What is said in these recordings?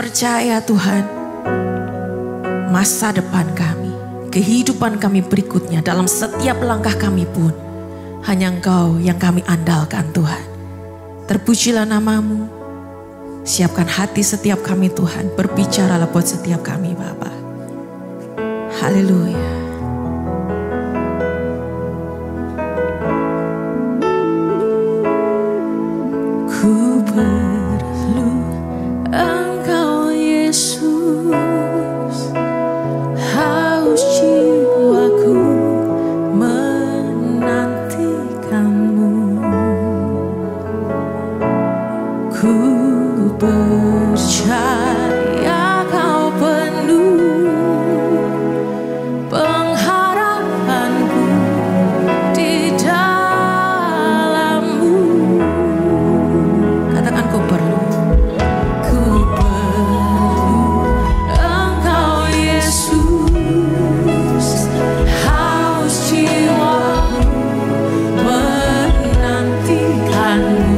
percaya Tuhan, masa depan kami, kehidupan kami berikutnya, dalam setiap langkah kami pun hanya Engkau yang kami andalkan Tuhan. Terpujilah nama-Mu. Siapkan hati setiap kami Tuhan, berbicaralah buat setiap kami Bapa. Haleluya. Ku perlu Engkau Yesus, haus jiwaku menantikan-Mu. Ku percaya Kau penuh pengharapanku di dalam-Mu. Katakan ku perlu Engkau Yesus, haus jiwaku menantikan-Mu.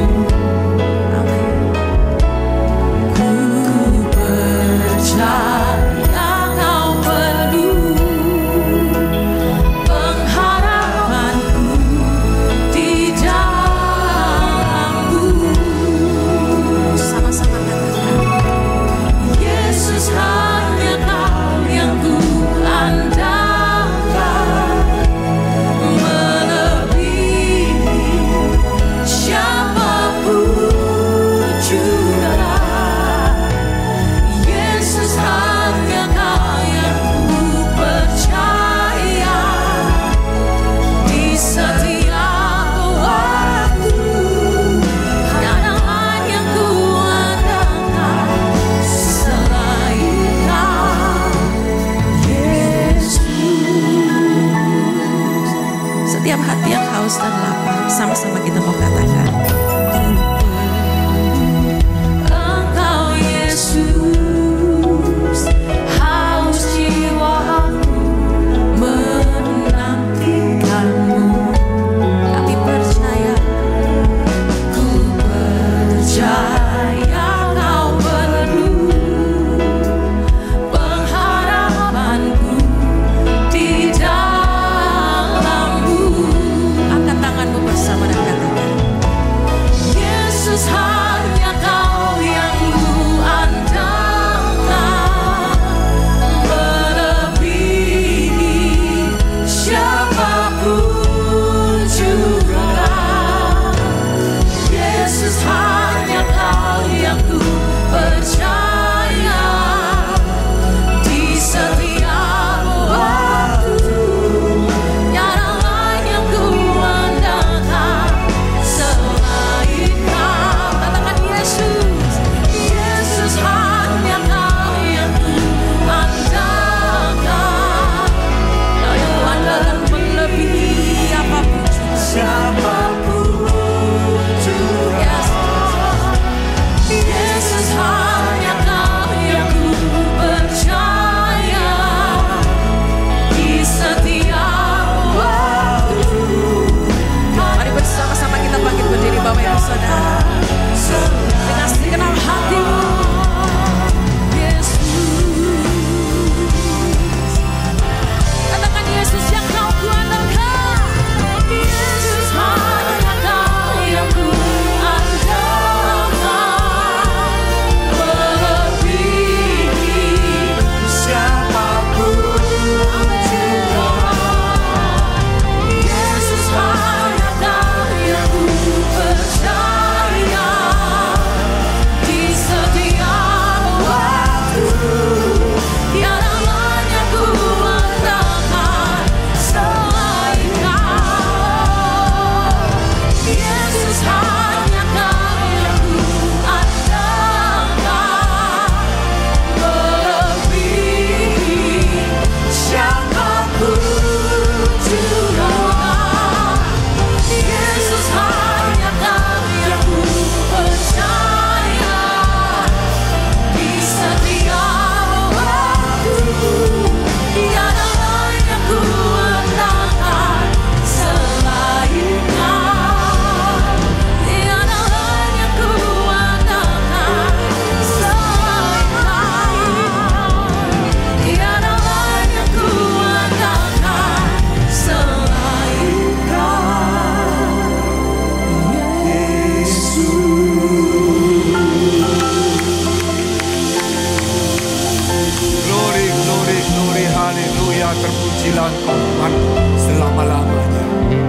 Setiap hati yang haus dan lapar, sama-sama kita mau katakan, Engkau Yesus, haus jiwaku menantikan-Mu. Kami percaya, ku percaya Kau penuh pengharapanku di dalam. Angkat tanganmu bersama dan katakan, terpujilah Engkau Tuhan selama-lamanya.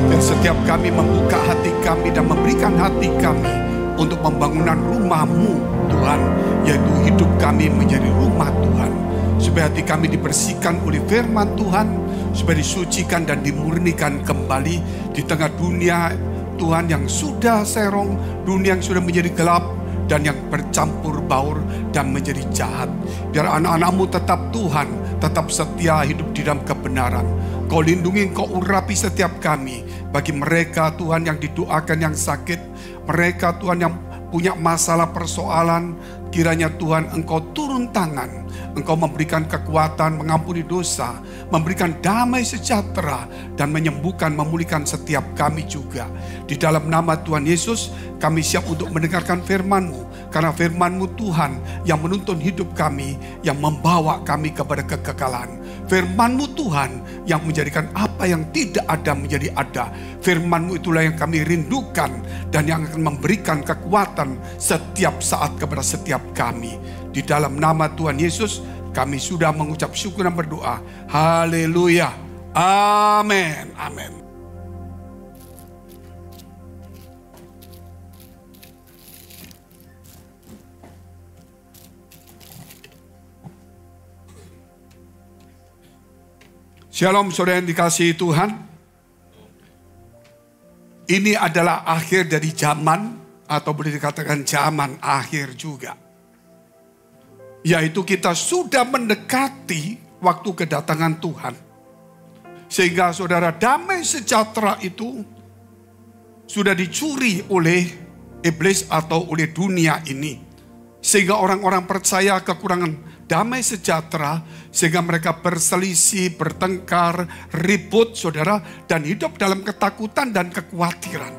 Dan setiap kami membuka hati kami dan memberikan hati kami untuk pembangunan rumah-Mu Tuhan, yaitu hidup kami menjadi rumah Tuhan. Supaya hati kami dibersihkan oleh firman Tuhan, supaya disucikan dan dimurnikan kembali di tengah dunia Tuhan yang sudah serong, dunia yang sudah menjadi gelap dan yang bercampur baur dan menjadi jahat. Biar anak-anak-Mu tetap Tuhan, tetap setia hidup di dalam kebenaran. Kau lindungi, Kau urapi setiap kami. Bagi mereka Tuhan yang didoakan yang sakit, mereka Tuhan yang punya masalah persoalan, kiranya Tuhan Engkau turun tangan. Engkau memberikan kekuatan, mengampuni dosa, memberikan damai sejahtera, dan menyembuhkan, memulihkan setiap kami juga. Di dalam nama Tuhan Yesus, kami siap untuk mendengarkan firman-Mu. Karena firman-Mu Tuhan yang menuntun hidup kami, yang membawa kami kepada kekekalan. Firman-Mu Tuhan yang menjadikan apa yang tidak ada menjadi ada. Firman-Mu itulah yang kami rindukan dan yang akan memberikan kekuatan setiap saat kepada setiap kami. Di dalam nama Tuhan Yesus, kami sudah mengucap syukur dan berdoa. Haleluya. Amin. Amin. Shalom saudara yang dikasihi Tuhan. Ini adalah akhir dari zaman, atau boleh dikatakan zaman akhir juga. Yaitu kita sudah mendekati waktu kedatangan Tuhan. Sehingga saudara, damai sejahtera itu sudah dicuri oleh iblis atau oleh dunia ini. Sehingga orang-orang percaya kekurangan damai sejahtera, sehingga mereka berselisih, bertengkar, ribut saudara, dan hidup dalam ketakutan dan kekhawatiran.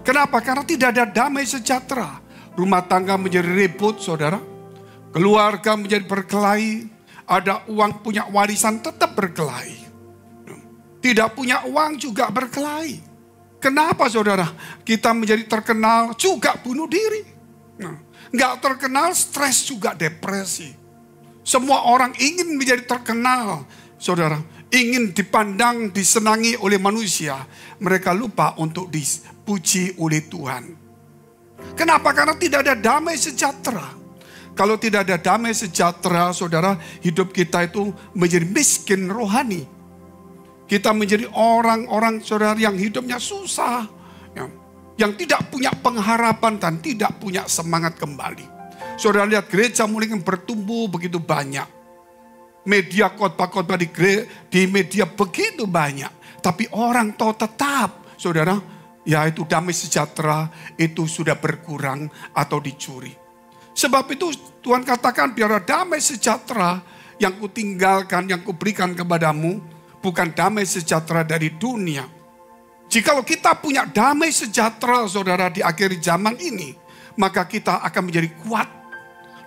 Kenapa? Karena tidak ada damai sejahtera. Rumah tangga menjadi ribut saudara, keluarga menjadi berkelahi, ada uang punya warisan tetap berkelahi. Tidak punya uang juga berkelahi. Kenapa saudara? Kita menjadi terkenal juga bunuh diri. Nggak terkenal stres juga depresi. Semua orang ingin menjadi terkenal saudara. Ingin dipandang, disenangi oleh manusia. Mereka lupa untuk dipuji oleh Tuhan. Kenapa? Karena tidak ada damai sejahtera. Kalau tidak ada damai sejahtera saudara, hidup kita itu menjadi miskin rohani. Kita menjadi orang-orang saudara yang hidupnya susah, yang tidak punya pengharapan dan tidak punya semangat kembali. Saudara lihat gereja mulai bertumbuh begitu banyak. Media khotbah-khotbah di media begitu banyak. Tapi orang tahu tetap saudara, yaitu damai sejahtera itu sudah berkurang atau dicuri. Sebab itu Tuhan katakan, biar damai sejahtera yang kutinggalkan, yang kuberikan kepadamu, bukan damai sejahtera dari dunia. Jikalau kita punya damai sejahtera saudara di akhir zaman ini, maka kita akan menjadi kuat.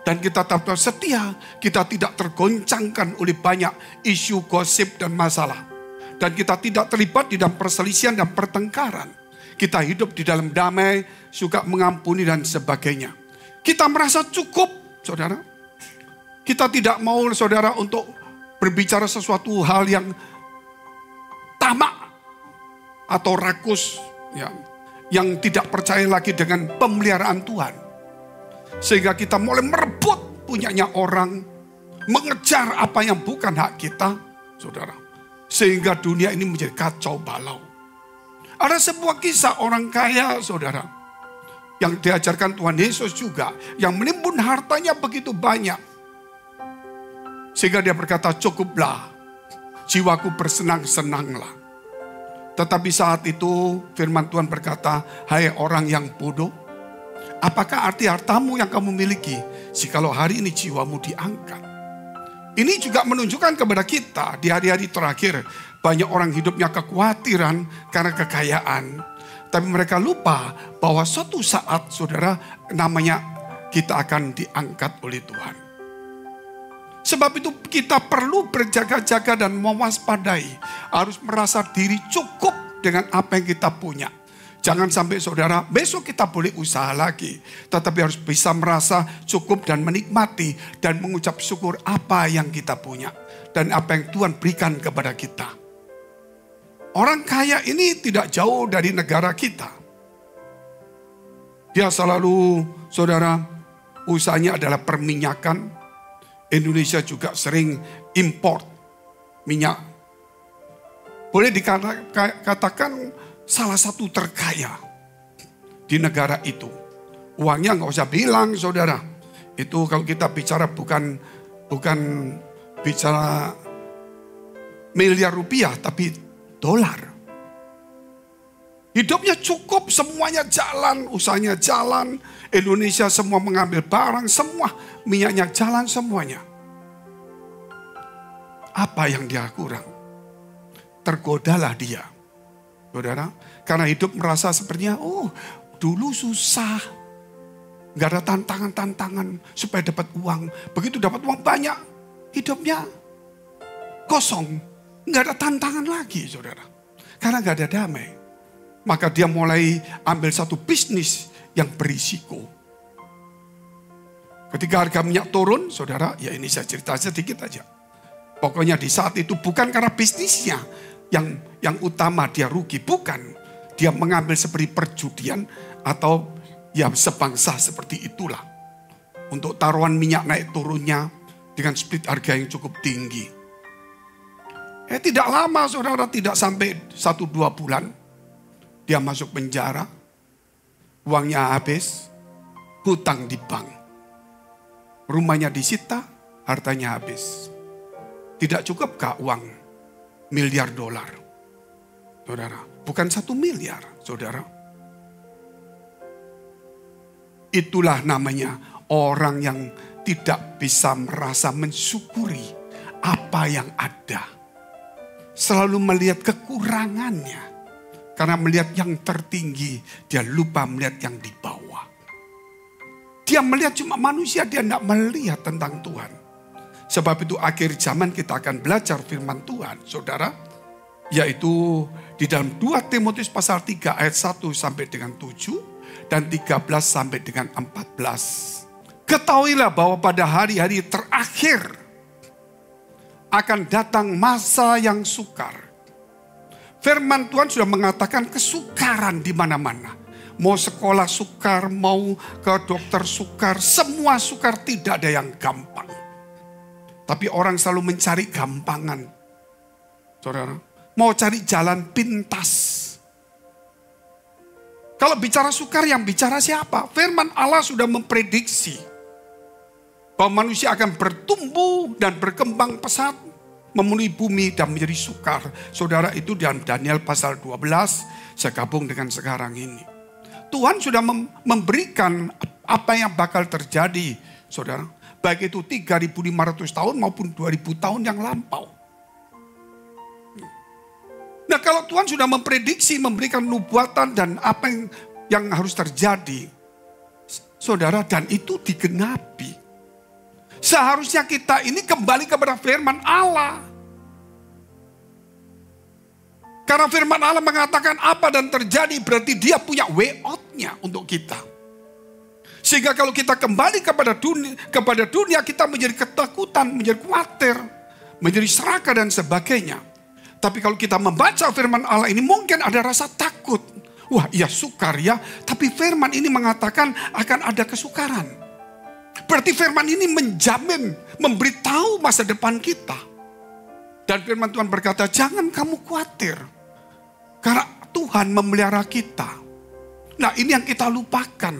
Dan kita tetap setia, kita tidak tergoncangkan oleh banyak isu gosip dan masalah. Dan kita tidak terlibat di dalam perselisihan dan pertengkaran. Kita hidup di dalam damai, suka mengampuni dan sebagainya. Kita merasa cukup saudara. Kita tidak mau saudara untuk berbicara sesuatu hal yang tamak atau rakus, yang tidak percaya lagi dengan pemeliharaan Tuhan. Sehingga kita mulai merebut punyanya orang, mengejar apa yang bukan hak kita, saudara. Sehingga dunia ini menjadi kacau balau. Ada sebuah kisah orang kaya, saudara, yang diajarkan Tuhan Yesus juga, yang menimbun hartanya begitu banyak. Sehingga dia berkata, cukuplah, jiwaku bersenang-senanglah. Tetapi saat itu firman Tuhan berkata, hai orang yang bodoh, apakah arti hartamu yang kamu miliki jikalau hari ini jiwamu diangkat? Ini juga menunjukkan kepada kita di hari-hari terakhir, banyak orang hidupnya kekhawatiran karena kekayaan. Tapi mereka lupa bahwa suatu saat saudara, namanya kita akan diangkat oleh Tuhan. Sebab itu kita perlu berjaga-jaga dan mewaspadai. Harus merasa diri cukup dengan apa yang kita punya. Jangan sampai saudara, besok kita boleh usaha lagi. Tetapi harus bisa merasa cukup dan menikmati dan mengucap syukur apa yang kita punya. dan apa yang Tuhan berikan kepada kita. Orang kaya ini tidak jauh dari negara kita. Dia selalu, saudara, usahanya adalah perminyakan. Indonesia juga sering import minyak. Boleh dikatakan salah satu terkaya di negara itu. Uangnya nggak usah bilang, saudara. Itu kalau kita bicara bukan bicara miliar rupiah, tapi dolar. Hidupnya cukup, semuanya jalan, usahanya jalan. Indonesia semua mengambil barang, semua minyaknya jalan semuanya. Apa yang dia kurang? Tergodalah dia, saudara. Karena hidup merasa sepertinya, oh dulu susah. Gak ada tantangan-tantangan supaya dapat uang. Begitu dapat uang banyak, hidupnya kosong. Gak ada tantangan lagi, saudara. Karena gak ada damai. Maka dia mulai ambil satu bisnis yang berisiko. Ketika harga minyak turun, saudara, ya ini saya cerita sedikit aja. Pokoknya di saat itu bukan karena bisnisnya yang utama dia rugi, bukan. Dia mengambil seperti perjudian atau ya sebangsa seperti itulah. Untuk taruhan minyak naik turunnya dengan split harga yang cukup tinggi. Tidak lama, saudara, tidak sampai 1-2 bulan. Dia masuk penjara, uangnya habis, hutang di bank. Rumahnya disita, hartanya habis. Tidak cukupkah uang miliar dolar? Saudara, bukan 1 miliar, saudara. Itulah namanya orang yang tidak bisa merasa mensyukuri apa yang ada. Selalu melihat kekurangannya. Karena melihat yang tertinggi, dia lupa melihat yang di bawah. Dia melihat cuma manusia, dia tidak melihat tentang Tuhan. Sebab itu akhir zaman kita akan belajar firman Tuhan, saudara. Yaitu di dalam 2 Timotius pasal 3 ayat 1 sampai dengan 7 dan 13 sampai dengan 14. Ketahuilah bahwa pada hari-hari terakhir akan datang masa yang sukar. Firman Tuhan sudah mengatakan kesukaran di mana-mana. Mau sekolah sukar, mau ke dokter sukar, semua sukar, tidak ada yang gampang. Tapi orang selalu mencari gampangan. Saudara, mau cari jalan pintas. Kalau bicara sukar, yang bicara siapa? Firman Allah sudah memprediksi bahwa manusia akan bertumbuh dan berkembang pesat, memenuhi bumi dan menjadi sukar. Saudara, itu dalam Daniel pasal 12, saya gabung dengan sekarang ini. Tuhan sudah memberikan apa yang bakal terjadi, saudara. Baik itu 3.500 tahun maupun 2.000 tahun yang lampau. Nah, kalau Tuhan sudah memprediksi, memberikan nubuatan dan apa yang harus terjadi, saudara, dan itu digenapi. Seharusnya kita ini kembali kepada firman Allah. Karena firman Allah mengatakan apa dan terjadi, berarti dia punya way out-nya untuk kita. Sehingga kalau kita kembali kepada dunia kita menjadi ketakutan, menjadi khawatir, menjadi serakah dan sebagainya. Tapi kalau kita membaca firman Allah ini mungkin ada rasa takut. Wah, iya sukar ya, tapi firman ini mengatakan akan ada kesukaran. Berarti firman ini menjamin, memberitahu masa depan kita. Dan firman Tuhan berkata, jangan kamu khawatir. Karena Tuhan memelihara kita. Nah, ini yang kita lupakan,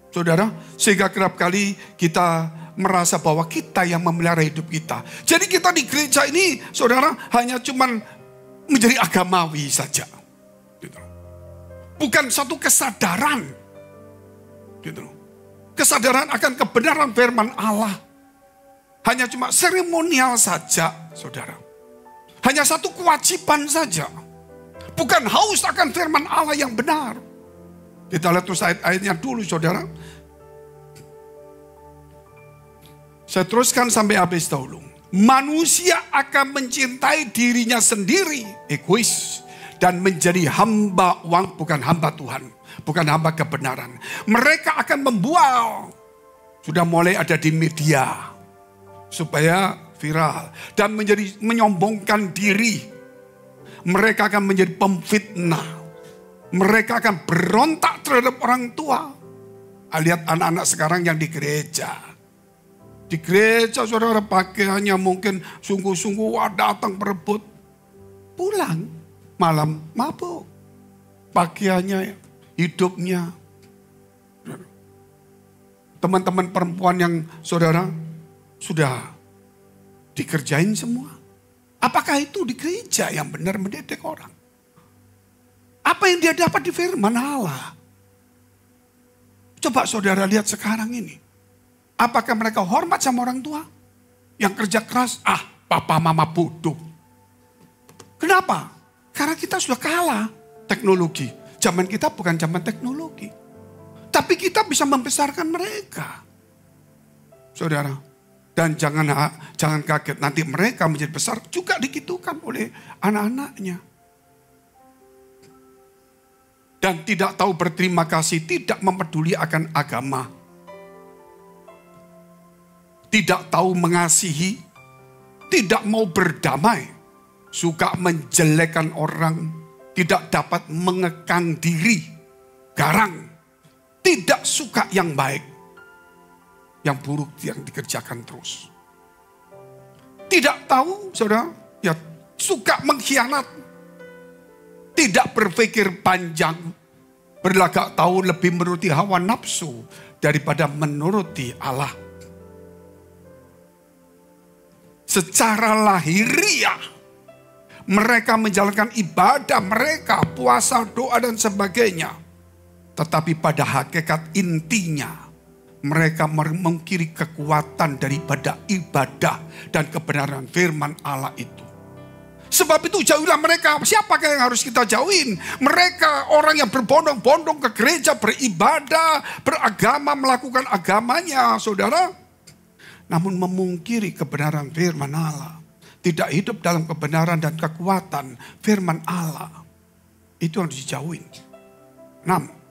saudara. Sehingga kerap kali kita merasa bahwa kita yang memelihara hidup kita. Jadi kita di gereja ini, saudara, hanya cuman menjadi agamawi saja. Bukan satu kesadaran. Kesadaran akan kebenaran firman Allah. Hanya cuma seremonial saja, saudara. Hanya satu kewajiban saja. Bukan haus akan firman Allah yang benar. Kita lihat terus ayat-ayatnya dulu, saudara. Saya teruskan sampai habis dahulu. Manusia akan mencintai dirinya sendiri, egois. Dan menjadi hamba uang, bukan hamba Tuhan. Bukan hamba kebenaran. Mereka akan membual. Sudah mulai ada di media. Supaya viral dan menjadi menyombongkan diri. Mereka akan menjadi pemfitnah. Mereka akan berontak terhadap orang tua. Lihat anak-anak sekarang yang di gereja. Di gereja saudara pakaiannya mungkin sungguh-sungguh datang berebut. Pulang malam mabuk. Pakaiannya, hidupnya. Teman-teman perempuan yang saudara sudah dikerjain semua. Apakah itu di gereja yang benar mendidik orang? Apa yang dia dapat di firman Allah? Coba saudara lihat sekarang ini. Apakah mereka hormat sama orang tua? Yang kerja keras, papa mama bodoh. Kenapa? Karena kita sudah kalah teknologi. Zaman kita bukan zaman teknologi. Tapi kita bisa membesarkan mereka. Saudara. Dan jangan kaget, nanti mereka menjadi besar juga digitukan oleh anak-anaknya. Dan tidak tahu berterima kasih, tidak mempeduli akan agama. Tidak tahu mengasihi, tidak mau berdamai. Suka menjelekkan orang, tidak dapat mengekang diri, garang. Tidak suka yang baik. Yang buruk yang dikerjakan terus. Tidak tahu, saudara, ya suka mengkhianat. Tidak berpikir panjang. Berlagak tahu lebih menuruti hawa nafsu daripada menuruti Allah. Secara lahiriah, mereka menjalankan ibadah mereka, puasa, doa dan sebagainya. Tetapi pada hakikat intinya, mereka memungkiri kekuatan daripada ibadah dan kebenaran firman Allah itu. Sebab itu jauhilah mereka. Siapakah yang harus kita jauhin? Mereka orang yang berbondong-bondong ke gereja, beribadah, beragama, melakukan agamanya, saudara. Namun memungkiri kebenaran firman Allah. Tidak hidup dalam kebenaran dan kekuatan firman Allah. Itu harus dijauhin. 6.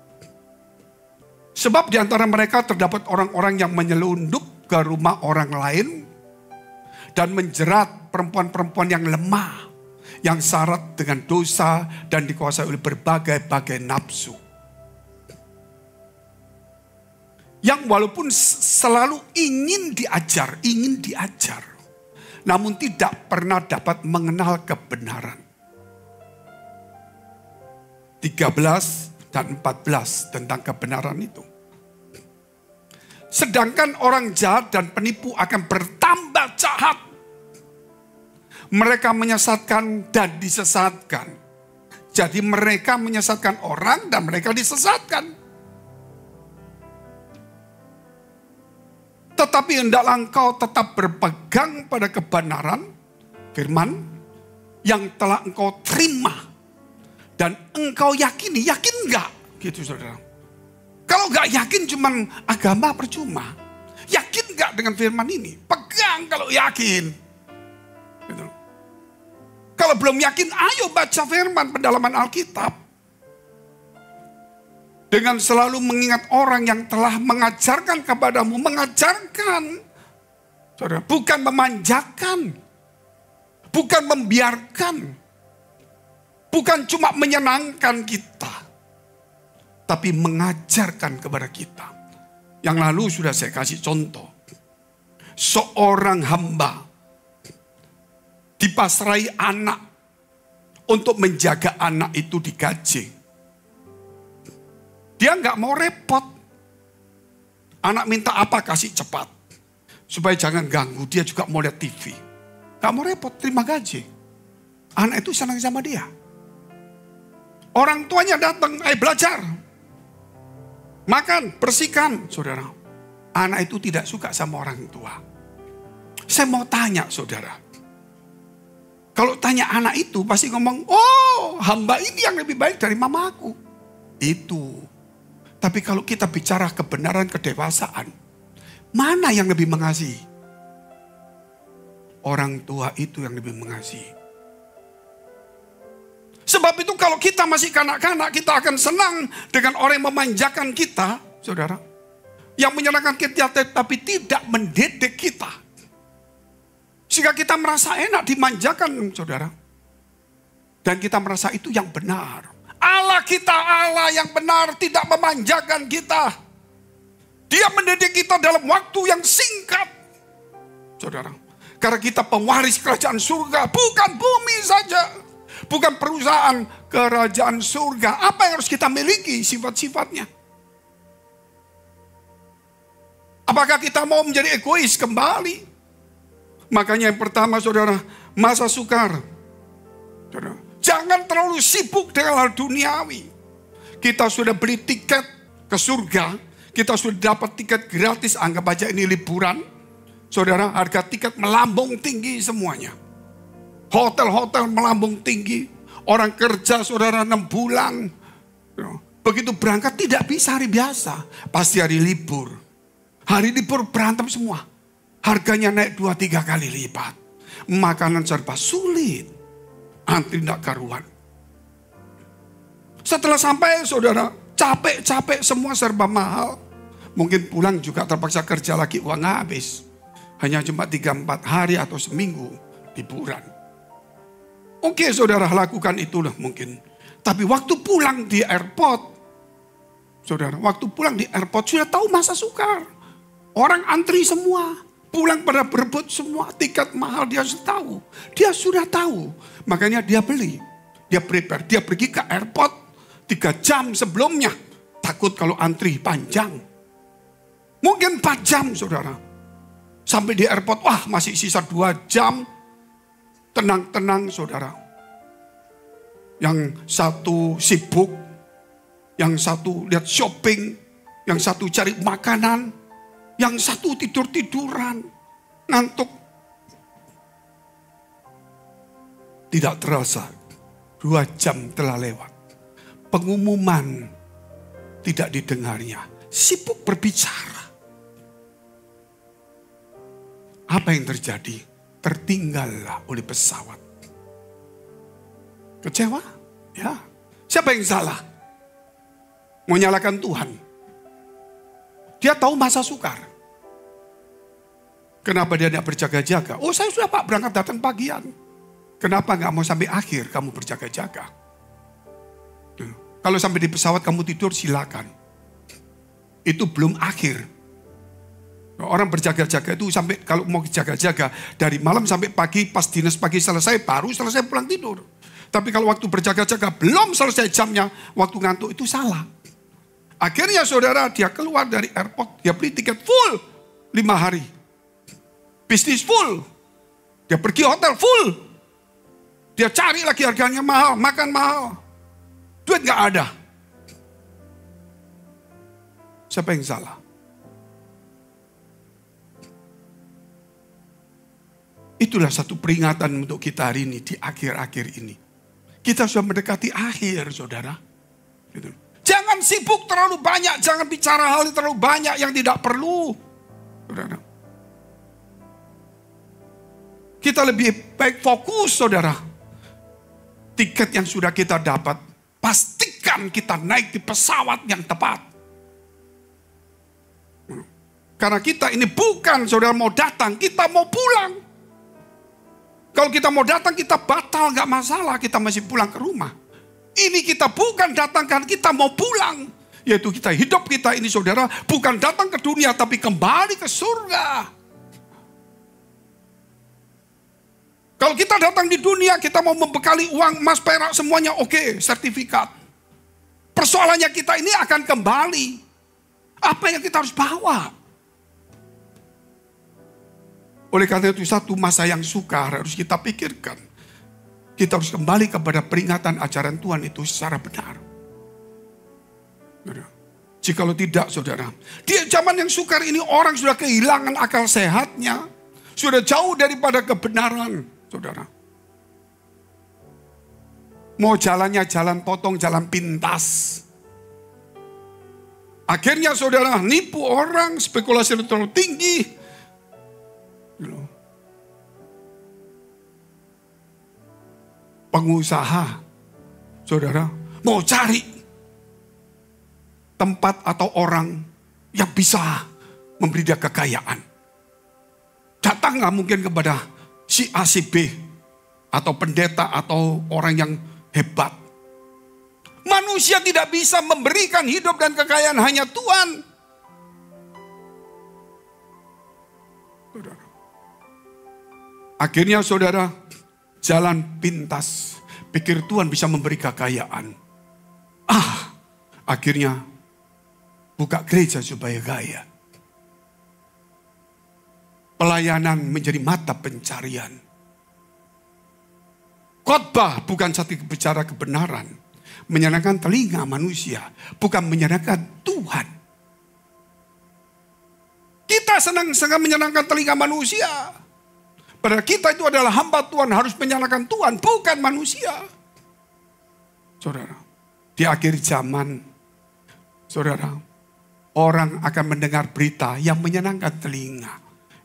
Sebab di antara mereka terdapat orang-orang yang menyelundup ke rumah orang lain dan menjerat perempuan-perempuan yang lemah, yang syarat dengan dosa dan dikuasai oleh berbagai-bagai nafsu. Yang walaupun selalu ingin diajar, namun tidak pernah dapat mengenal kebenaran. 13 dan 14 tentang kebenaran itu. Sedangkan orang jahat dan penipu akan bertambah jahat. Mereka menyesatkan dan disesatkan. Jadi mereka menyesatkan orang dan mereka disesatkan. Tetapi hendaklah engkau tetap berpegang pada kebenaran firman yang telah engkau terima. Dan engkau yakini, yakin enggak? Gitu saudara. Kalau enggak yakin cuman agama percuma. Yakin enggak dengan firman ini? Pegang kalau yakin. Gitu. Kalau belum yakin, ayo baca firman pendalaman Alkitab. Dengan selalu mengingat orang yang telah mengajarkan kepadamu. Mengajarkan. Saudara, bukan memanjakan. Bukan membiarkan. Bukan cuma menyenangkan kita. Tapi mengajarkan kepada kita. Yang lalu sudah saya kasih contoh. Seorang hamba dipasrai anak untuk menjaga anak itu digaji. Dia nggak mau repot. Anak minta apa kasih cepat. Supaya jangan ganggu, dia juga mau lihat TV. Nggak mau repot, terima gaji. Anak itu senang sama dia. Orang tuanya datang, belajar. Makan, bersihkan, saudara. Anak itu tidak suka sama orang tua. Saya mau tanya, saudara. Kalau tanya anak itu pasti ngomong, oh hamba ini yang lebih baik dari mamaku. Itu. Tapi kalau kita bicara kebenaran kedewasaan, mana yang lebih mengasihi? Orang tua itu yang lebih mengasihi. Sebab itu kalau kita masih kanak-kanak, kita akan senang dengan orang yang memanjakan kita, saudara. Yang menyenangkan kita tapi tidak mendidik kita. Sehingga kita merasa enak, dimanjakan saudara. Dan kita merasa itu yang benar. Allah kita Allah yang benar, tidak memanjakan kita. Dia mendidik kita dalam waktu yang singkat. Saudara, karena kita pewaris kerajaan surga, bukan bumi saja. Bukan perusahaan kerajaan surga. Apa yang harus kita miliki sifat-sifatnya? Apakah kita mau menjadi egois kembali? Makanya yang pertama saudara, masa sukar. Saudara, jangan terlalu sibuk dengan hal duniawi. Kita sudah beli tiket ke surga. Kita sudah dapat tiket gratis. Anggap aja ini liburan. Saudara, harga tiket melambung tinggi semuanya. Hotel-hotel melambung tinggi. Orang kerja saudara 6 bulan. Begitu berangkat tidak bisa hari biasa. Pasti hari libur. Hari libur berantem semua. Harganya naik 2-3 kali lipat. Makanan serba sulit. Antri tidak karuan. Setelah sampai saudara, capek-capek semua serba mahal. Mungkin pulang juga terpaksa kerja lagi, uang habis. Hanya cuma 3-4 hari atau seminggu liburan. Oke saudara, lakukan itulah mungkin. Tapi waktu pulang di airport, saudara, waktu pulang di airport sudah tahu masa sukar. Orang antri semua. Pulang pada berebut semua, tiket mahal dia sudah tahu. Dia sudah tahu. Makanya dia beli. Dia prepare. Dia pergi ke airport 3 jam sebelumnya. Takut kalau antri panjang. Mungkin 4 jam saudara. Sampai di airport, wah masih sisa 2 jam. Tenang-tenang saudara. Yang satu sibuk. Yang satu lihat shopping. Yang satu cari makanan. Yang satu tidur-tiduran, ngantuk. Tidak terasa, 2 jam telah lewat. Pengumuman tidak didengarnya. Sibuk berbicara. Apa yang terjadi? Tertinggallah oleh pesawat. Kecewa? Ya. Siapa yang salah? Mau nyalakan Tuhan? Dia tahu masa sukar. Kenapa dia tidak berjaga-jaga? Oh saya sudah Pak berangkat datang pagian. Kenapa nggak mau sampai akhir kamu berjaga-jaga? Kalau sampai di pesawat kamu tidur silakan. Itu belum akhir. Orang berjaga-jaga itu sampai kalau mau jaga-jaga dari malam sampai pagi, pas dinas pagi selesai baru selesai pulang tidur. Tapi kalau waktu berjaga-jaga belum selesai jamnya, waktu ngantuk itu salah. Akhirnya saudara dia keluar dari airport, dia beli tiket full 5 hari. Bisnis full. Dia pergi hotel full. Dia cari lagi harganya mahal, makan mahal. Duit gak ada. Siapa yang salah? Itulah satu peringatan untuk kita hari ini di akhir-akhir ini. Kita sudah mendekati akhir saudara. Gitu. Jangan sibuk terlalu banyak, jangan bicara hal yang terlalu banyak yang tidak perlu. Saudara. Kita lebih baik fokus saudara. Tiket yang sudah kita dapat, pastikan kita naik di pesawat yang tepat. Karena kita ini bukan saudara mau datang, kita mau pulang. Kalau kita mau datang kita batal, gak masalah, kita masih pulang ke rumah. Ini kita bukan datang kan kita mau pulang. Yaitu kita hidup kita ini saudara bukan datang ke dunia tapi kembali ke surga. Kalau kita datang di dunia kita mau membekali uang emas perak semuanya oke, sertifikat. Persoalannya kita ini akan kembali. Apa yang kita harus bawa? Oleh karena itu satu masa yang sukar harus kita pikirkan. Kita harus kembali kepada peringatan ajaran Tuhan itu secara benar. Jikalau tidak saudara. Di zaman yang sukar ini orang sudah kehilangan akal sehatnya. Sudah jauh daripada kebenaran saudara. Mau jalannya jalan potong, jalan pintas. Akhirnya saudara nipu orang, spekulasi terlalu tinggi. Pengusaha, saudara, mau cari tempat atau orang yang bisa memberi dia kekayaan. Datanglah mungkin kepada si A, si B, atau pendeta, atau orang yang hebat. Manusia tidak bisa memberikan hidup dan kekayaan, hanya Tuhan. Akhirnya saudara, jalan pintas. Pikir Tuhan bisa memberi kekayaan. Akhirnya buka gereja supaya kaya. Pelayanan menjadi mata pencarian. Khotbah bukan satu bicara kebenaran. Menyenangkan telinga manusia, bukan menyenangkan Tuhan. Kita senang-senang menyenangkan telinga manusia. Padahal kita itu adalah hamba Tuhan, harus menyenangkan Tuhan, bukan manusia. Saudara, di akhir zaman, saudara, orang akan mendengar berita yang menyenangkan telinga,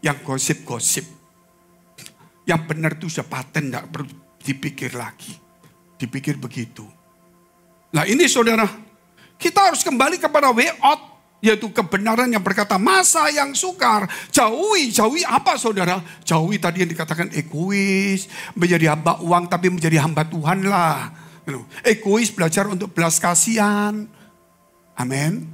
yang gosip-gosip. Yang benar itu sudah paten, tidak perlu dipikir lagi. Dipikir begitu. Nah ini saudara, kita harus kembali kepada way out, yaitu kebenaran yang berkata masa yang sukar. Jauhi apa saudara? Jauhi tadi yang dikatakan egois, menjadi hamba uang tapi menjadi hamba Tuhan lah. Egois belajar untuk belas kasihan. Amin.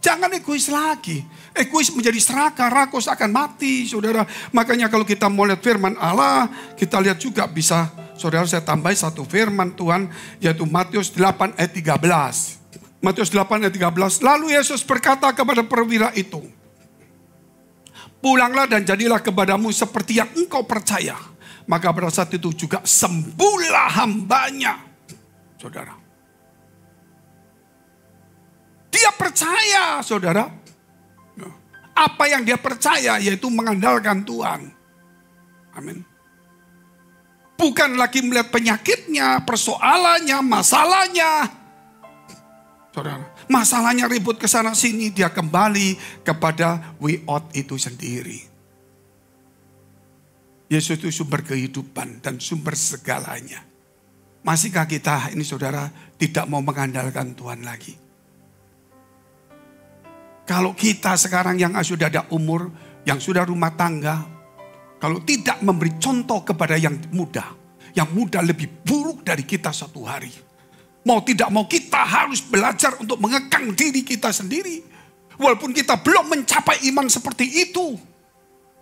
Jangan egois lagi. Egois menjadi serakah, rakus akan mati saudara. Makanya kalau kita mau lihat firman Allah, kita lihat juga bisa. Saudara, saya tambahi satu firman Tuhan, yaitu Matius 8 ayat 13. Matius 8 ayat 13. Lalu Yesus berkata kepada perwira itu, pulanglah dan jadilah kepadamu seperti yang engkau percaya. Maka pada saat itu juga sembuhlah hambanya. Saudara, dia percaya saudara. Apa yang dia percaya yaitu mengandalkan Tuhan. Amin. Bukan lagi melihat penyakitnya, persoalannya, masalahnya. Saudara, masalahnya ribut ke sana sini, dia kembali kepada way out itu sendiri. Yesus itu sumber kehidupan dan sumber segalanya. Masihkah kita ini saudara tidak mau mengandalkan Tuhan lagi? Kalau kita sekarang yang sudah ada umur, yang sudah rumah tangga, kalau tidak memberi contoh kepada yang muda lebih buruk dari kita satu hari. Mau tidak mau kita harus belajar untuk mengekang diri kita sendiri. Walaupun kita belum mencapai iman seperti itu.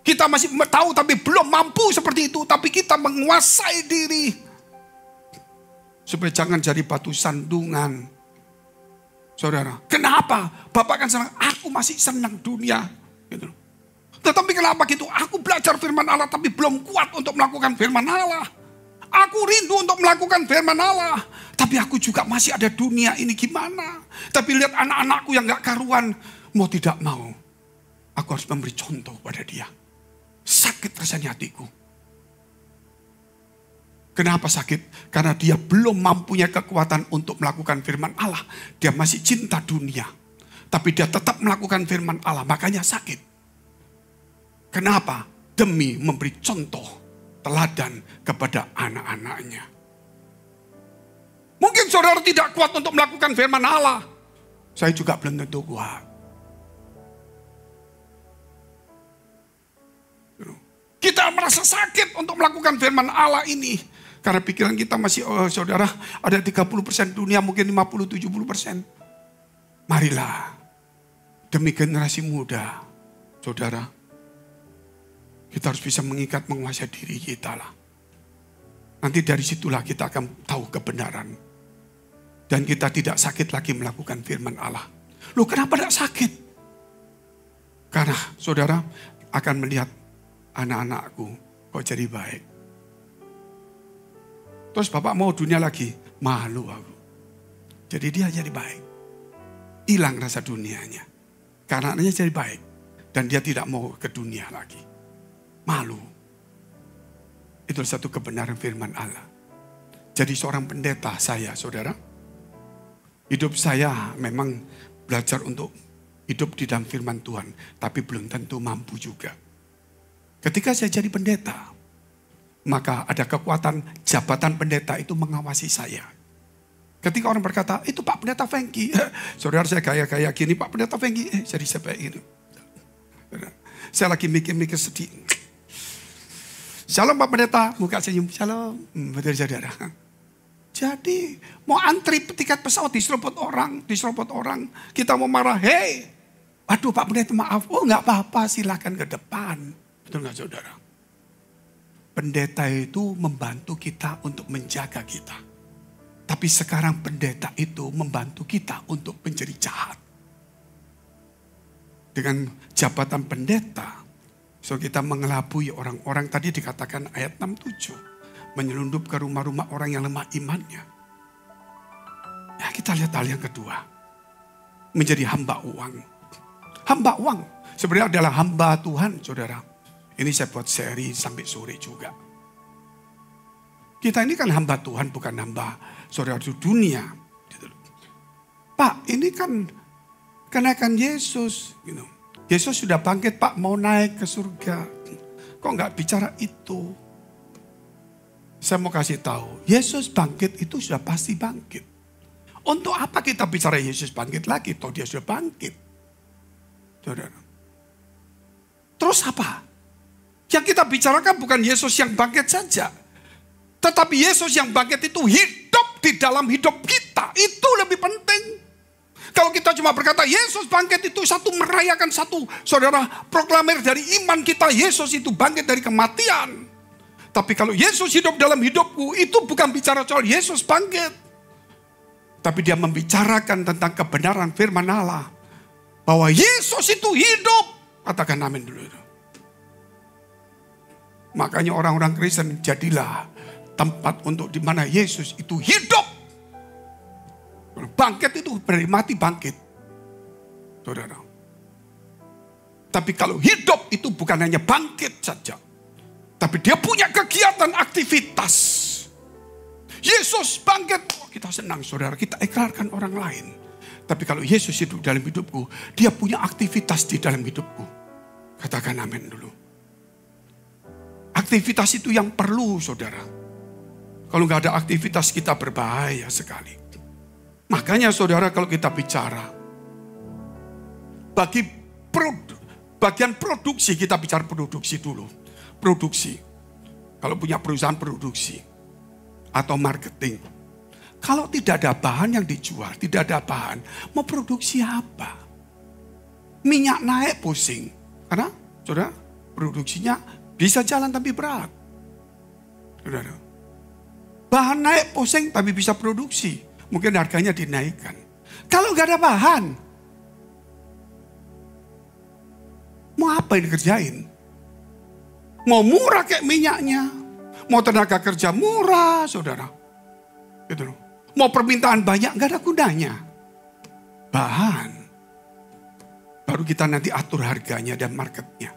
Kita masih tahu tapi belum mampu seperti itu. Tapi kita menguasai diri. Supaya jangan jadi batu sandungan. Saudara, kenapa? Bapak kan senang, aku masih senang dunia. Gitu. Tetapi kenapa gitu? Aku belajar firman Allah tapi belum kuat untuk melakukan firman Allah. Aku rindu untuk melakukan firman Allah. Tapi aku juga masih ada dunia ini gimana. Tapi lihat anak-anakku yang gak karuan. Mau tidak mau. Aku harus memberi contoh pada dia. Sakit rasanya hatiku. Kenapa sakit? Karena dia belum mampunya kekuatan untuk melakukan firman Allah. Dia masih cinta dunia. Tapi dia tetap melakukan firman Allah. Makanya sakit. Kenapa? Demi memberi contoh teladan kepada anak-anaknya. Mungkin saudara tidak kuat untuk melakukan firman Allah. Saya juga belum tentu kuat. Kita merasa sakit untuk melakukan firman Allah ini. Karena pikiran kita masih, saudara, ada 30% dunia, mungkin 50-70%. Marilah, demi generasi muda, saudara, kita harus bisa mengikat, menguasai diri kita lah. Nanti dari situlah kita akan tahu kebenaran. Dan kita tidak sakit lagi melakukan firman Allah. Loh, kenapa tidak sakit? Karena saudara akan melihat anak-anakku kok jadi baik. Terus bapak mau dunia lagi, malu aku. Jadi dia jadi baik. Hilang rasa dunianya. Karena anaknya jadi baik. Dan dia tidak mau ke dunia lagi. Malu. Itu satu kebenaran firman Allah. Jadi seorang pendeta saya, saudara. Hidup saya memang belajar untuk hidup di dalam firman Tuhan. Tapi belum tentu mampu juga. Ketika saya jadi pendeta, maka ada kekuatan jabatan pendeta itu mengawasi saya. Ketika orang berkata, itu Pak Pendeta Fengki. Saudara, saya gaya-gaya gini, Pak Pendeta Fengki. Jadi saya ini. Saya lagi mikir-mikir sedih. Shalom Pak Pendeta, muka senyum, shalom. Betul saudara. Jadi mau antri tiket pesawat diserobot orang. Kita mau marah, hei, aduh Pak Pendeta maaf. Oh nggak apa-apa, silakan ke depan. Betul nggak saudara? Pendeta itu membantu kita untuk menjaga kita. Tapi sekarang pendeta itu membantu kita untuk menjadi jahat. Dengan jabatan pendeta, so kita mengelabui orang-orang, tadi dikatakan ayat 67. Menyelundup ke rumah-rumah orang yang lemah imannya. Ya kita lihat hal yang kedua. Menjadi hamba uang. Hamba uang sebenarnya adalah hamba Tuhan saudara. Ini saya buat seri sampai sore juga. Kita ini kan hamba Tuhan, bukan hamba saudara di dunia. Pak ini kan kenaikan Yesus. Yesus sudah bangkit Pak, mau naik ke surga. Kok nggak bicara itu? Saya mau kasih tahu, Yesus bangkit itu sudah pasti bangkit. Untuk apa kita bicara Yesus bangkit lagi? Toh dia sudah bangkit. Saudara. Terus apa? Yang kita bicarakan bukan Yesus yang bangkit saja. Tetapi Yesus yang bangkit itu hidup di dalam hidup kita. Itu lebih penting. Kalau kita cuma berkata Yesus bangkit itu satu merayakan satu. Saudara, proklamir dari iman kita, Yesus itu bangkit dari kematian. Tapi kalau Yesus hidup dalam hidupku, itu bukan bicara soal Yesus bangkit. Tapi dia membicarakan tentang kebenaran firman Allah. Bahwa Yesus itu hidup. Katakan amin dulu. Makanya orang-orang Kristen jadilah tempat untuk di mana Yesus itu hidup. Bangkit itu dari mati bangkit. Saudara. Tapi kalau hidup itu bukan hanya bangkit saja. Tapi dia punya kegiatan aktivitas. Yesus bangkit. Oh, kita senang saudara. Kita ikrarkan orang lain. Tapi kalau Yesus hidup dalam hidupku. Dia punya aktivitas di dalam hidupku. Katakan amin dulu. Aktivitas itu yang perlu saudara. Kalau nggak ada aktivitas kita berbahaya sekali. Makanya saudara kalau kita bicara. Bagian produksi kita bicara produksi dulu. Produksi. Kalau punya perusahaan produksi. Atau marketing. Kalau tidak ada bahan yang dijual. Tidak ada bahan. Mau produksi apa? Minyak naik pusing. Karena saudara produksinya bisa jalan tapi berat. Saudara. Bahan naik pusing tapi bisa produksi. Mungkin harganya dinaikkan. Kalau nggak ada bahan. Mau apa yang dikerjain? Mau murah kayak minyaknya. Mau tenaga kerja murah, saudara. Gitu loh. Mau permintaan banyak, gak ada gunanya. Bahan. Baru kita nanti atur harganya dan marketnya.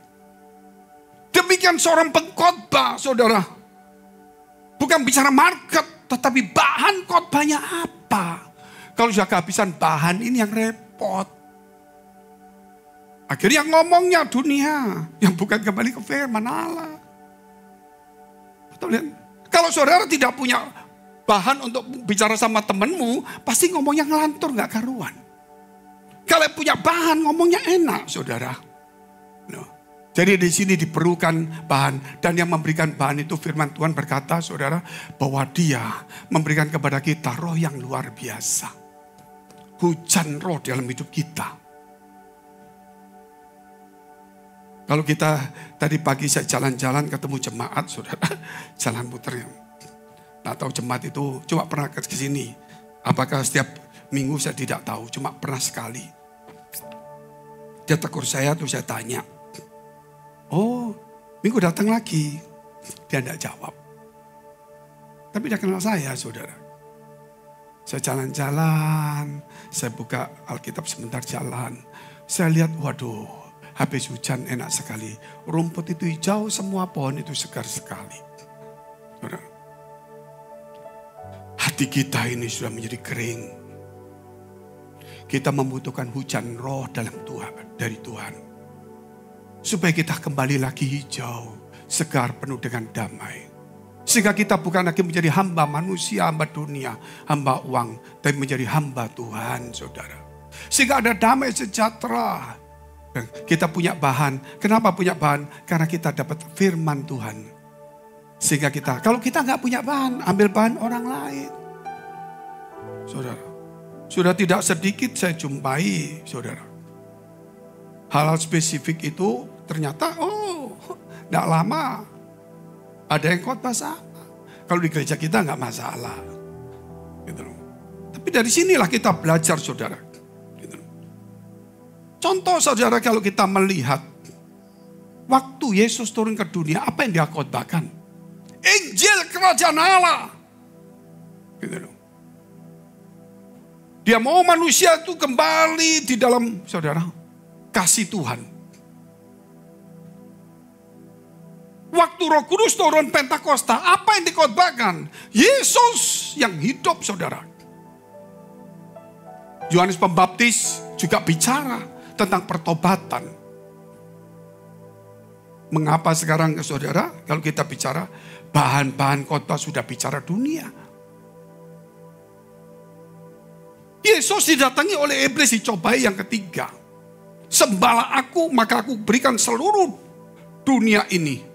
Demikian seorang pengkhotbah, saudara. Bukan bicara market, tetapi bahan khotbahnya apa. Kalau sudah kehabisan bahan ini yang repot. Akhirnya ngomongnya dunia. Yang bukan kembali ke firman Allah. Betul kan? Kalau saudara tidak punya bahan untuk bicara sama temanmu. Pasti ngomongnya ngelantur gak karuan. Kalau punya bahan ngomongnya enak saudara. No. Jadi di sini diperlukan bahan. Dan yang memberikan bahan itu firman Tuhan berkata saudara. Bahwa dia memberikan kepada kita roh yang luar biasa. Hujan roh dalam hidup kita. Kalau kita tadi pagi saya jalan-jalan ketemu jemaat, saudara, jalan muter. Nah, tahu jemaat itu cuma pernah ke sini. Apakah setiap minggu saya tidak tahu, cuma pernah sekali. Dia tegur saya, tuh saya tanya. Oh, minggu datang lagi. Dia tidak jawab. Tapi dia kenal saya, saudara. Saya jalan-jalan, saya buka Alkitab sebentar jalan. Saya lihat, waduh. Habis hujan enak sekali. Rumput itu hijau, semua pohon itu segar sekali. Hati kita ini sudah menjadi kering. Kita membutuhkan hujan roh dalam Tuhan, dari Tuhan. Supaya kita kembali lagi hijau, segar, penuh dengan damai. Sehingga kita bukan lagi menjadi hamba manusia, hamba dunia, hamba uang. Tapi menjadi hamba Tuhan, saudara. Sehingga ada damai sejahtera. Kita punya bahan. Kenapa punya bahan? Karena kita dapat firman Tuhan. Sehingga kalau kita nggak punya bahan, ambil bahan orang lain. Saudara, sudah tidak sedikit saya jumpai, saudara. Hal-hal spesifik itu ternyata, nggak lama ada yang khotbah sama. Kalau di gereja kita nggak masalah. Gitu. Tapi dari sinilah kita belajar, saudara. Gitu. Contoh, saudara, kalau kita melihat waktu Yesus turun ke dunia, apa yang dia khotbahkan? Injil kerajaan Allah. Gitu. Dia mau manusia itu kembali di dalam, saudara, kasih Tuhan. Waktu Roh Kudus turun Pentakosta, apa yang dikhotbahkan? Yesus yang hidup, saudara. Yohanes Pembaptis juga bicara tentang pertobatan. Mengapa sekarang, saudara, kalau kita bicara bahan-bahan khotbah sudah bicara dunia. Yesus didatangi oleh iblis, dicobai yang ketiga. Sembahlah aku, maka aku berikan seluruh dunia ini.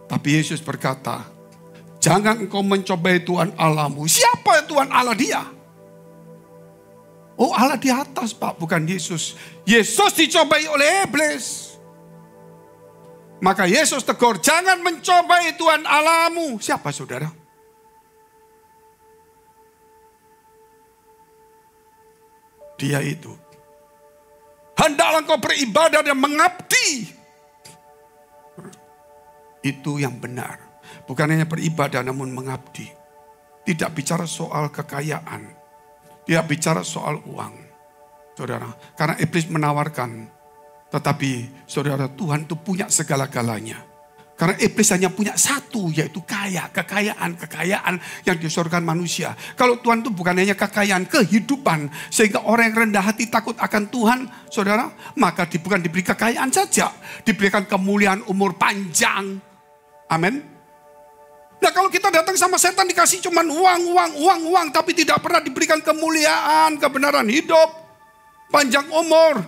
Tapi Yesus berkata, jangan engkau mencobai Tuhan Allahmu. Siapa Tuhan Allah dia? Oh, Allah di atas, Pak, bukan Yesus. Yesus dicobai oleh iblis. Maka Yesus tegur, jangan mencobai Tuhan Allahmu. Siapa, saudara? Dia itu. Hendaklah engkau beribadah dan mengabdi. Itu yang benar. Bukan hanya beribadah namun mengabdi. Tidak bicara soal kekayaan. Tidak bicara soal uang. Saudara, karena iblis menawarkan. Tetapi saudara, Tuhan itu punya segala-galanya. Karena iblis hanya punya satu, yaitu kekayaan yang disorkan manusia. Kalau Tuhan itu bukan hanya kekayaan, kehidupan. Sehingga orang yang rendah hati takut akan Tuhan, saudara, maka bukan diberi kekayaan saja. Diberikan kemuliaan umur panjang. Amin. Nah, kalau kita datang sama setan dikasih cuman uang, tapi tidak pernah diberikan kemuliaan, kebenaran hidup, panjang umur.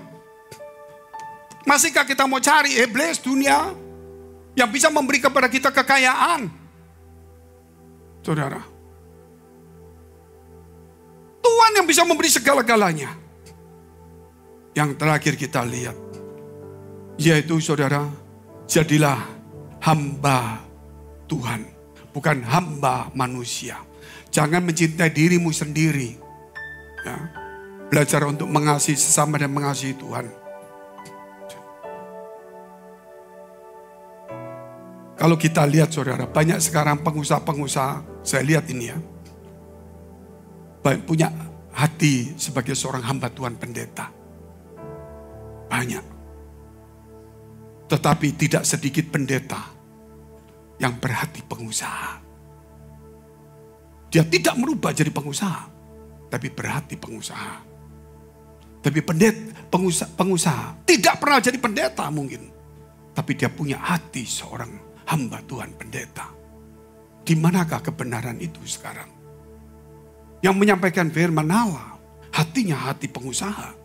Masihkah kita mau cari iblis dunia yang bisa memberi kepada kita kekayaan? Saudara, Tuhan yang bisa memberi segala-galanya. Yang terakhir kita lihat, yaitu saudara, jadilah hamba Tuhan, bukan hamba manusia. Jangan mencintai dirimu sendiri. Ya. Belajar untuk mengasihi sesama dan mengasihi Tuhan. Kalau kita lihat, saudara, banyak sekarang pengusaha-pengusaha, saya lihat ini ya, banyak punya hati sebagai seorang hamba Tuhan pendeta. Banyak. Tetapi tidak sedikit pendeta yang berhati pengusaha. Dia tidak merubah jadi pengusaha, tapi berhati pengusaha. Tapi pengusaha tidak pernah jadi pendeta mungkin. Tapi dia punya hati seorang hamba Tuhan pendeta. Di manakah kebenaran itu sekarang? Yang menyampaikan firman Allah, hatinya hati pengusaha.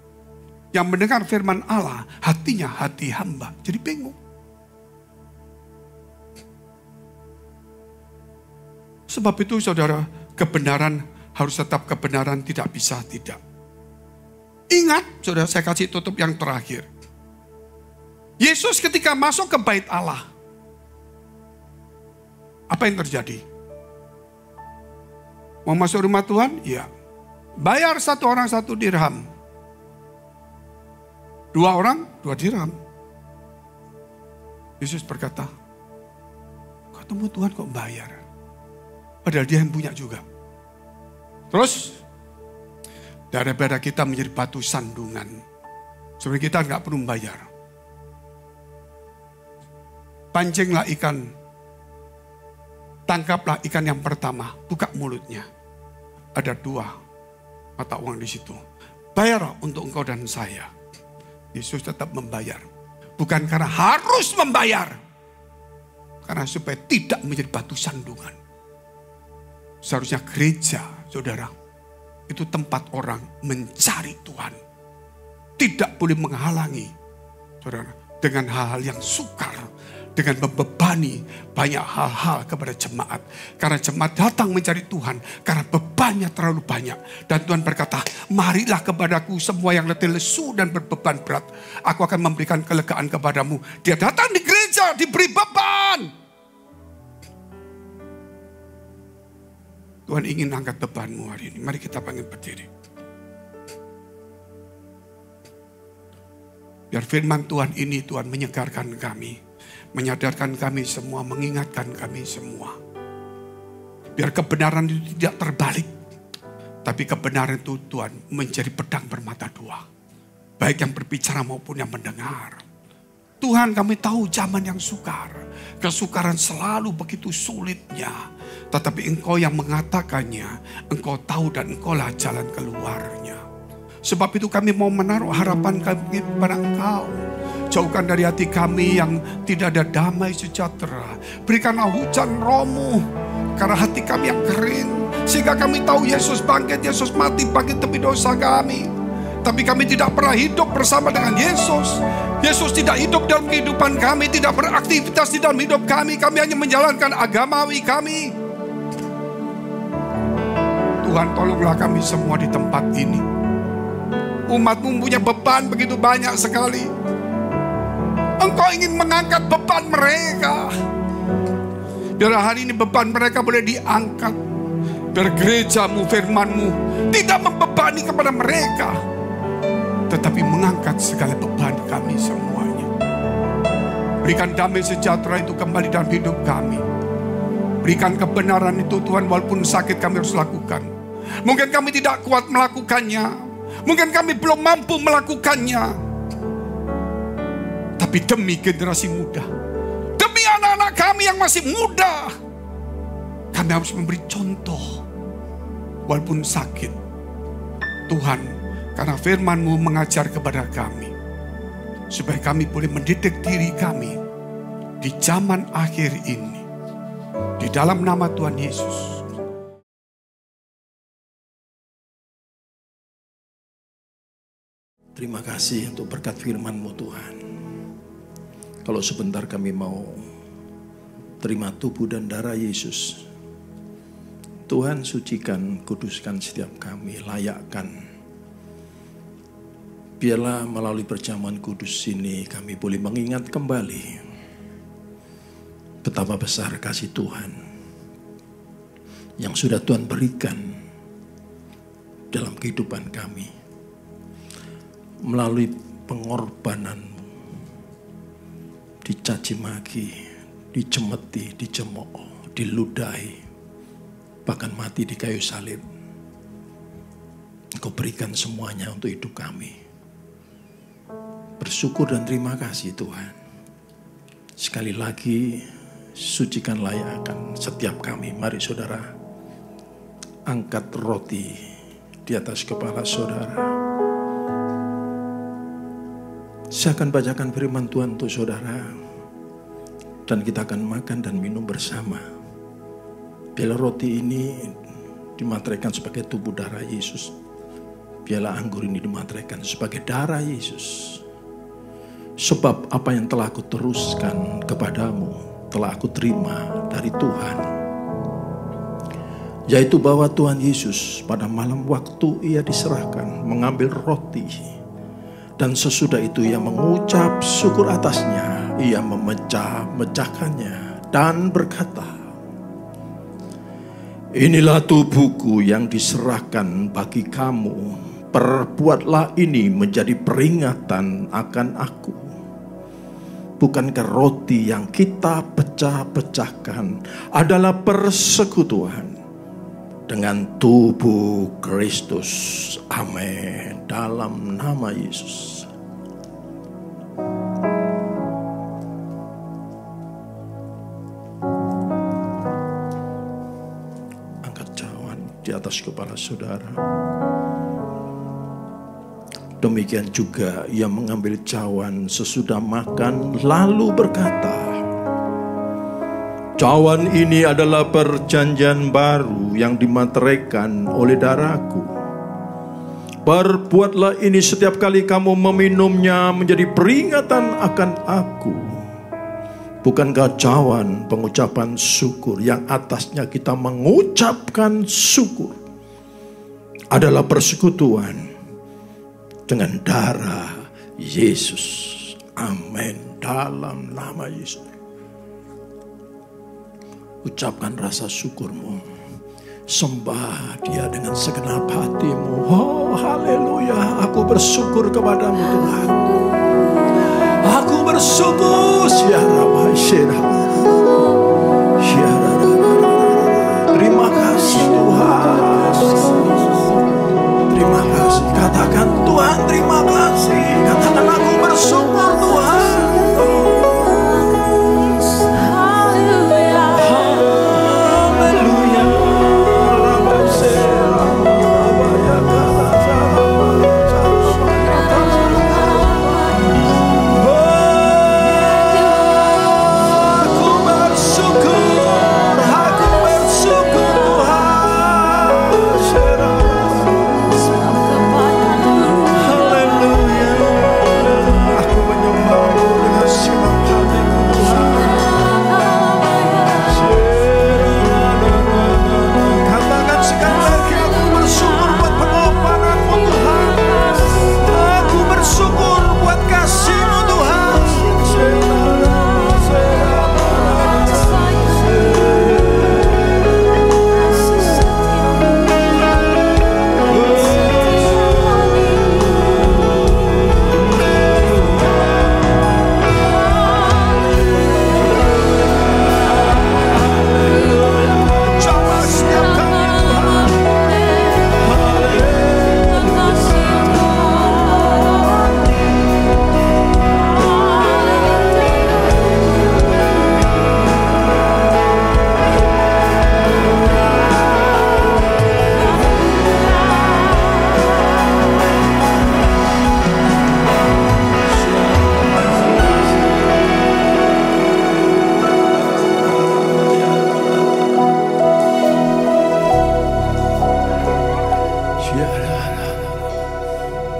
Yang mendengar firman Allah, hatinya hati hamba. Jadi bingung. Sebab itu, saudara, kebenaran harus tetap kebenaran, tidak bisa tidak. Ingat, saudara, saya kasih tutup yang terakhir. Yesus ketika masuk ke bait Allah, apa yang terjadi? Mau masuk rumah Tuhan? Ya. Bayar satu orang 1 dirham. 2 orang 2 dirham. Yesus berkata, ketemu Tuhan kok bayar? Padahal dia yang punya juga. Terus, daripada kita menjadi batu sandungan, sebenarnya kita nggak perlu bayar. Pancinglah ikan, tangkaplah ikan yang pertama, buka mulutnya. Ada 2 mata uang di situ. Bayar untuk engkau dan saya. Yesus tetap membayar. Bukan karena harus membayar. Karena supaya tidak menjadi batu sandungan. Seharusnya gereja, saudara, itu tempat orang mencari Tuhan. Tidak boleh menghalangi, saudara, dengan hal-hal yang sukar. dengan membebani banyak hal-hal kepada jemaat. Karena jemaat datang mencari Tuhan karena bebannya terlalu banyak. Dan Tuhan berkata, marilah kepadaku semua yang letih lesu dan berbeban berat. Aku akan memberikan kelegaan kepadamu. Dia datang di gereja, diberi beban. Tuhan ingin angkat bebanmu hari ini. Mari kita bangkit berdiri. Biar firman Tuhan ini Tuhan menyegarkan kami. Menyadarkan kami semua, mengingatkan kami semua. Biar kebenaran itu tidak terbalik. Tapi kebenaran itu Tuhan menjadi pedang bermata dua. Baik yang berbicara maupun yang mendengar. Tuhan, kami tahu zaman yang sukar. Kesukaran selalu begitu sulitnya. Tetapi Engkau yang mengatakannya. Engkau tahu dan Engkaulah jalan keluarnya. Sebab itu kami mau menaruh harapan kami kepada Engkau. Jauhkan dari hati kami yang tidak ada damai sejahtera. Berikanlah hujan Roh-Mu. Karena hati kami yang kering. Sehingga kami tahu Yesus bangkit, Yesus mati bangkit demi dosa kami. Tapi kami tidak pernah hidup bersama dengan Yesus. Yesus tidak hidup dalam kehidupan kami. Tidak beraktivitas di dalam hidup kami. Kami hanya menjalankan agamawi kami. Tuhan, tolonglah kami semua di tempat ini. Umat-Mu punya beban begitu banyak sekali. Engkau ingin mengangkat beban mereka. Biar hari ini beban mereka boleh diangkat. Biar gereja-Mu, firman-Mu tidak membebani kepada mereka. Tetapi mengangkat segala beban kami semuanya. Berikan damai sejahtera itu kembali dalam hidup kami. Berikan kebenaran itu Tuhan, walaupun sakit kami harus lakukan. Mungkin kami tidak kuat melakukannya. Mungkin kami belum mampu melakukannya. Tapi demi generasi muda, demi anak-anak kami yang masih muda, kami harus memberi contoh. Walaupun sakit, Tuhan, karena firman-Mu mengajar kepada kami, supaya kami boleh mendidik diri kami di zaman akhir ini. Di dalam nama Tuhan Yesus. Terima kasih untuk berkat firman-Mu Tuhan. Kalau sebentar kami mau terima tubuh dan darah Yesus. Tuhan, sucikan, kuduskan setiap kami, layakkan. Biarlah melalui perjamuan kudus ini kami boleh mengingat kembali betapa besar kasih Tuhan yang sudah Tuhan berikan dalam kehidupan kami. Melalui pengorbanan, dicaci maki, dicemeti, dicemooh, diludahi, bahkan mati di kayu salib. Engkau berikan semuanya untuk hidup kami. Bersyukur dan terima kasih Tuhan. Sekali lagi, sucikan, layakkan setiap kami. Mari saudara, angkat roti di atas kepala saudara. Saya akan bacakan firman Tuhan untuk saudara. Dan kita akan makan dan minum bersama. Biarlah roti ini dimateraikan sebagai tubuh darah Yesus. Biarlah anggur ini dimateraikan sebagai darah Yesus. Sebab apa yang telah aku teruskan kepadamu, telah aku terima dari Tuhan. Yaitu bahwa Tuhan Yesus pada malam waktu ia diserahkan, mengambil roti. Dan sesudah itu ia mengucap syukur atasnya. Ia memecah-mecahkannya dan berkata, inilah tubuhku yang diserahkan bagi kamu. Perbuatlah ini menjadi peringatan akan aku. Bukankah roti yang kita pecah-pecahkan adalah persekutuan dengan tubuh Kristus? Amin. Dalam nama Yesus. Angkat cawan di atas kepala saudara. Demikian juga ia mengambil cawan sesudah makan lalu berkata, cawan ini adalah perjanjian baru yang dimateraikan oleh darahku. Perbuatlah ini setiap kali kamu meminumnya menjadi peringatan akan aku. bukan kacauan, pengucapan syukur yang atasnya kita mengucapkan syukur adalah persekutuan dengan darah Yesus. Amin. Dalam nama Yesus. Ucapkan rasa syukurmu. Sembah Dia dengan segenap hatimu. Oh, haleluya. Aku bersyukur kepadamu Tuhan. Aku bersyukur. Terima kasih Tuhan. Terima kasih. Katakan Tuhan terima kasih. Katakan aku bersyukur Tuhan.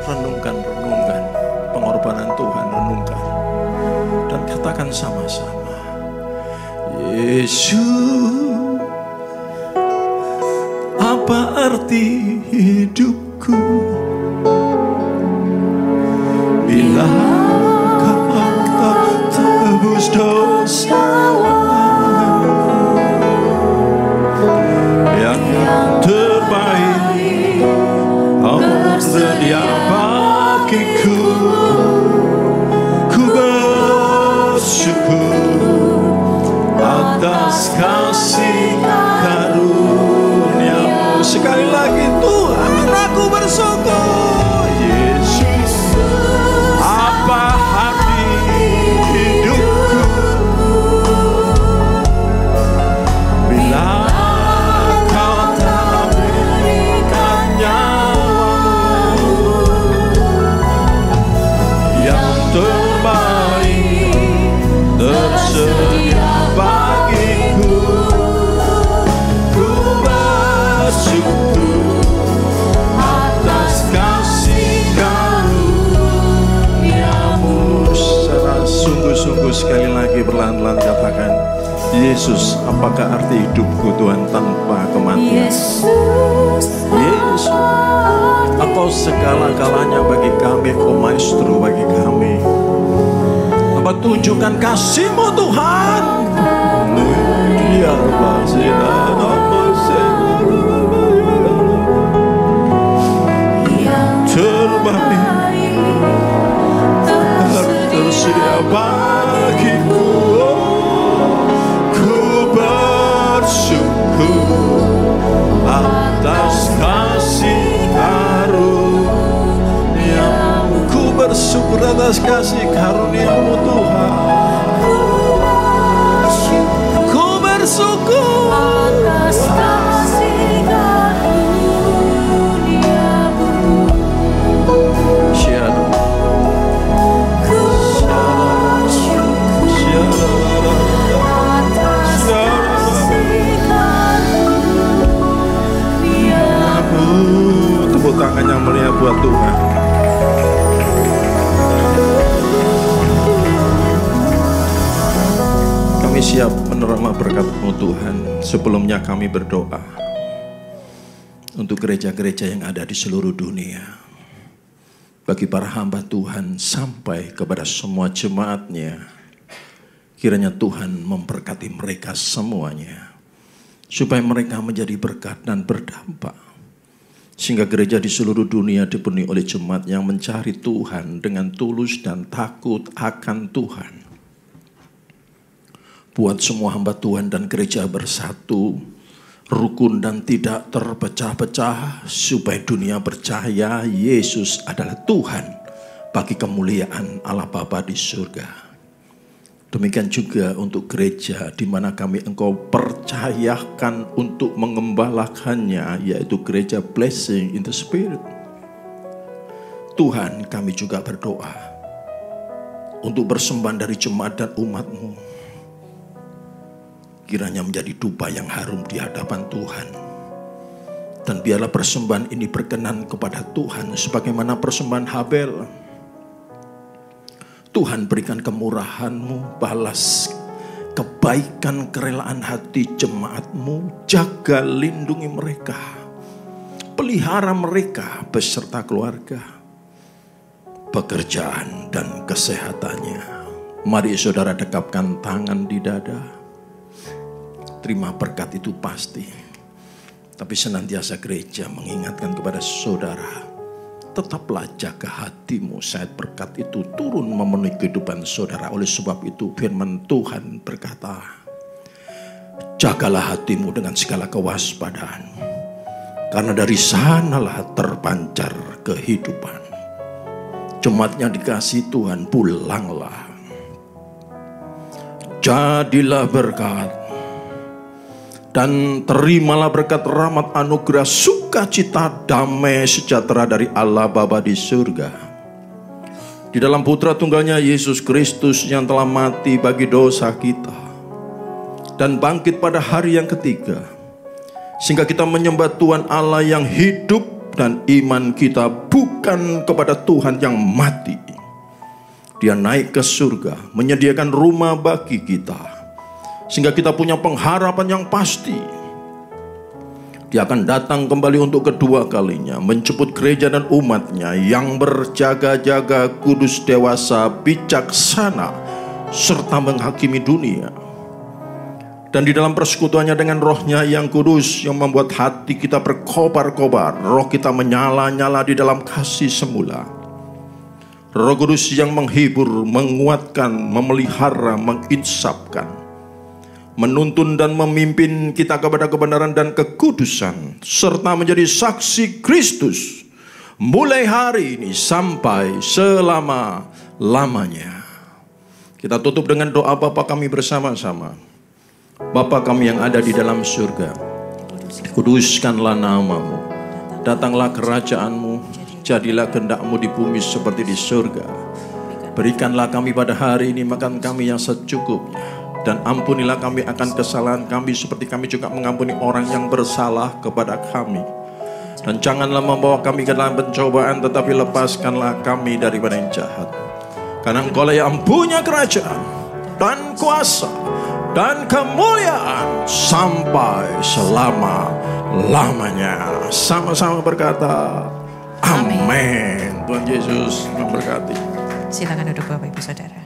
Renungkan pengorbanan Tuhan, renungkan dan katakan sama-sama, Yesus, apa arti hidupku bila Kau tak tebus dosa yang terbaik Kau bersedia bagiku. Ku bersyukur atas kasih karunia-Mu. Sekali lagi Tuhan, aku bersyukur. Yesus, apa arti hidupku bila Kau tak berikan nyawa-Mu yang terbaik tersedia bagiku. Ku bersyukur atas kasih karunia-Mu. Secara sungguh-sungguh sekali lagi perlahan-lahan katakan, Yesus, apakah arti hidupku Tuhan tanpa kematian? Yesus, Engkau segala-galanya bagi kami, Engkau maestro bagi kami. Apa tunjukkan kasih-Mu Tuhan. Terbaik tersedia bagiku. Ku bersyukur atas kasih karunia-Mu. Ku bersyukur atas kasih karunia-Mu Tuhan. Ku bersyukur atas kasih karunia-Mu. Ku bersyukur atas kasih karunia-Mu. Tepuk tangan yang mulia buat Tuhan. Sebelumnya kami berdoa untuk gereja-gereja yang ada di seluruh dunia. Bagi para hamba Tuhan sampai kepada semua jemaatnya. Kiranya Tuhan memberkati mereka semuanya. Supaya mereka menjadi berkat dan berdampak. Sehingga gereja di seluruh dunia dipenuhi oleh jemaat yang mencari Tuhan dengan tulus dan takut akan Tuhan. Buat semua hamba Tuhan dan gereja bersatu, rukun dan tidak terpecah-pecah, supaya dunia percaya Yesus adalah Tuhan bagi kemuliaan Allah Bapa di surga. Demikian juga untuk gereja di mana kami Engkau percayakan untuk mengembalakannya, yaitu gereja Blessing in the Spirit. Tuhan, kami juga berdoa untuk persembahan dari jemaat dan umat-Mu. Kiranya menjadi dupa yang harum di hadapan Tuhan. Dan biarlah persembahan ini berkenan kepada Tuhan sebagaimana persembahan Habel. Tuhan, berikan kemurahan-Mu, balas kebaikan kerelaan hati jemaat-Mu, jaga lindungi mereka, pelihara mereka beserta keluarga, pekerjaan dan kesehatannya. Mari saudara dekapkan tangan di dada. Terima berkat itu pasti. Tapi senantiasa gereja mengingatkan kepada saudara, tetaplah jaga hatimu saat berkat itu turun memenuhi kehidupan saudara. Oleh sebab itu firman Tuhan berkata, jagalah hatimu dengan segala kewaspadaan, karena dari sanalah terpancar kehidupan. Jemaatnya dikasihi Tuhan, pulanglah. Jadilah berkat. Dan terimalah berkat rahmat anugerah sukacita damai sejahtera dari Allah Bapa di surga. Di dalam putra tunggalnya Yesus Kristus yang telah mati bagi dosa kita. Dan bangkit pada hari yang ketiga. Sehingga kita menyembah Tuhan Allah yang hidup dan iman kita bukan kepada Tuhan yang mati. Dia naik ke surga menyediakan rumah bagi kita. Sehingga kita punya pengharapan yang pasti. Dia akan datang kembali untuk kedua kalinya, menjemput gereja dan umatnya yang berjaga-jaga, kudus, dewasa, bijaksana, serta menghakimi dunia. Dan di dalam persekutuannya dengan rohnya yang kudus, yang membuat hati kita berkobar-kobar, roh kita menyala-nyala di dalam kasih semula. Roh Kudus yang menghibur, menguatkan, memelihara, menginsapkan, menuntun dan memimpin kita kepada kebenaran dan kekudusan, serta menjadi saksi Kristus mulai hari ini sampai selama-lamanya. Kita tutup dengan doa Bapa kami bersama-sama. Bapa kami yang ada di dalam surga, kuduskanlah nama-Mu, datanglah kerajaan-Mu, jadilah kehendak-Mu di bumi seperti di surga. Berikanlah kami pada hari ini makan kami yang secukupnya. Dan ampunilah kami akan kesalahan kami seperti kami juga mengampuni orang yang bersalah kepada kami. Dan janganlah membawa kami ke dalam pencobaan, tetapi lepaskanlah kami daripada yang jahat. Karena Engkau lah yang punya kerajaan dan kuasa dan kemuliaan sampai selama-lamanya. Sama-sama berkata, amin. Tuhan Yesus memberkati. Silakan duduk Bapak Ibu Saudara.